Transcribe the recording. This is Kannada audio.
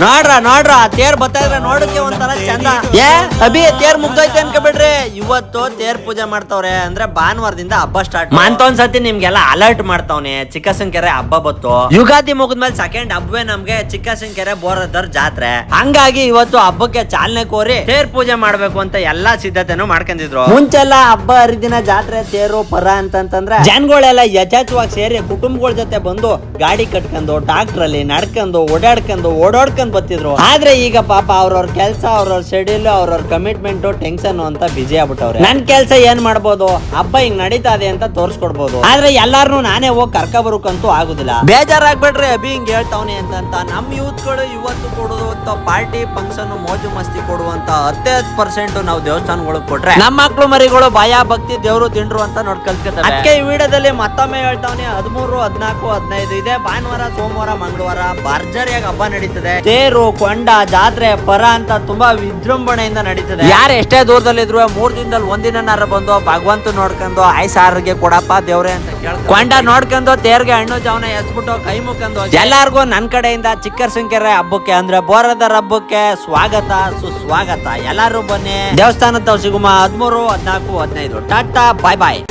ನೋಡ್ರ ತೇರ್ ಬರ್ತಾ ಇದ್ರೆ ನೋಡಕ್ಕೆ ಒಂಥರ ಚಂದ. ಅಭಿ ತೇರ್ ಮುಗ್ದೈತೆ ಅನ್ಕೋಬಿಡ್ರಿ. ಇವತ್ತು ತೇರ್ ಪೂಜೆ ಮಾಡ್ತಾವ್ರೆ ಅಂದ್ರೆ ಭಾನುವಾರದಿಂದ ಹಬ್ಬ ಸ್ಟಾರ್ಟ್ ಅಂತ ಒಂದ್ಸತಿ ನಿಮ್ಗೆಲ್ಲ ಅಲರ್ಟ್ ಮಾಡ್ತಾವ್ನೆ. ಚಿಕ್ಕಸಂಕೆರೆ ಹಬ್ಬ ಬತ್ತು. ಯುಗಾದಿ ಮುಗಿದ್ಮೇಲೆ ಸೆಕೆಂಡ್ ಹಬ್ಬವೇ ನಮ್ಗೆ ಚಿಕ್ಕಸಂಕೆರೆ ಬೋರದರ್ ಜಾತ್ರೆ. ಹಂಗಾಗಿ ಇವತ್ತು ಹಬ್ಬಕ್ಕೆ ಚಾಲನೆ ಕೋರಿ ತೇರ್ ಪೂಜೆ ಮಾಡ್ಬೇಕು ಅಂತ ಎಲ್ಲಾ ಸಿದ್ಧತೆನೂ ಮಾಡ್ಕೊಂಡಿದ್ರು. ಮುಂಚೆಲ್ಲ ಹಬ್ಬ ಹರಿದಿನ ಜಾತ್ರೆ ತೇರು ಪರ ಅಂತಂದ್ರೆ ಜನಗಳೆಲ್ಲ ಯಥಾರ್ಥವಾಗಿ ಸೇರಿ ಕುಟುಂಬಗಳ ಜೊತೆ ಬಂದು ಗಾಡಿ ಕಟ್ಕೊಂಡು ಟ್ರಾಕ್ಟರ್ ಅಲ್ಲಿ ನಡ್ಕೊಂಡು ಓಡಾಡ್ಕೊಂಡು ಬರ್ತಿದ್ರು. ಆದ್ರೆ ಈಗ ಪಾಪ ಅವ್ರವ್ರ ಕೆಲಸ, ಅವ್ರವ್ರ ಶೆಡ್ಯೂಲ್, ಅವ್ರವ್ರ ಕಮಿಟ್ಮೆಂಟ್, ಟೆನ್ಷನ್ ಅಂತ ಬಿಜಿ ಆಗ್ಬಿಟ್ಟವ್ರೆ. ನನ್ ಕೆಲ್ಸ ಏನ್ ಮಾಡ್ಬೋದು, ಹಬ್ಬ ಹಿಂಗ್ ನಡೀತಾ ಇದೆ ಅಂತ ತೋರ್ಸ್ಕೊಡ್ಬೋದು. ಆದ್ರೆ ಎಲ್ಲಾರ್ನು ನಾನೇ ಹೋಗಿ ಕರ್ಕ ಬರೋಕಂತೂ ಆಗುದಿಲ್ಲ. ಬೇಜಾರಾಗ್ಬೇಡ್ರಿ ಅಭಿ ಹಿಂಗ್ ಹೇಳ್ತಾವ್ನೆ ಅಂತ. ನಮ್ ಯೂತ್ ಗಳು ಇವತ್ತು ಕೊಡುವಂತ ಪಾರ್ಟಿ ಫಂಕ್ಷನ್ ಮೋಜು ಮಸ್ತಿ ಕೊಡುವಂತ 10% ನಾವು ದೇವಸ್ಥಾನಗಳಿಗೆ ಕೊಟ್ರೆ ನಮ್ಮ ಮಕ್ಳು ಮರಿಗಳು ಭಯ ಭಕ್ತಿ ದೇವ್ರು ತಿಂಡ್ರು ಅಂತ ನೋಡ್ಕಲ್ತಾರೆ. ಅದಕ್ಕೆ ಈ ವಿಡಿಯೋದಲ್ಲಿ ಮತ್ತೊಮ್ಮೆ ಹೇಳ್ತಾವ್ನೆ 13, 14, 15 ಇದೆ ಭಾನುವಾರ, ಸೋಮವಾರ, ಮಂಗಳವಾರ ಭರ್ಜರಿಯಾಗಿ ಹಬ್ಬ ನಡೀತದೆ. ತೇರು, ಕೊಂಡ, ಜಾತ್ರೆ, ಪರ ಅಂತ ತುಂಬಾ ವಿಜೃಂಭಣೆಯಿಂದ ನಡೀತದೆ. ಯಾರು ಎಷ್ಟೇ ದೂರದಲ್ಲಿದ್ರು 3 ದಿನದಲ್ಲಿ ಒಂದಿನಾರ ಬಂದು ಭಗವಂತ ನೋಡ್ಕೊಂಡು ಆಯ್ಸಾರಿಗೆ ಕೊಡಪ್ಪ ದೇವ್ರೆ ಅಂತ ಕೇಳ್ತಾರೆ. ಕೊಂಡ ನೋಡ್ಕೊಂಡು ತೇರ್ಗೆ ಹಣ್ಣು ಜಾವನ ಎಸ್ಬಿಟ್ಟು ಕೈ ಮುಕ್ಕೊಂಡು ಎಲ್ಲಾರ್ಗು ನನ್ ಕಡೆಯಿಂದ ಚಿಕ್ಕಸಂಕೆರೆ ಹಬ್ಬಕ್ಕೆ ಅಂದ್ರೆ ಬೋರದರ ಹಬ್ಬಕ್ಕೆ ಸ್ವಾಗತ ಸುಸ್ವಾಗತ. ಎಲ್ಲಾರು ಬನ್ನಿ ದೇವಸ್ಥಾನದ ಸಿಗುಮ 13, 14, 15. ಟಾಟಾ, ಬಾಯ್ ಬಾಯ್.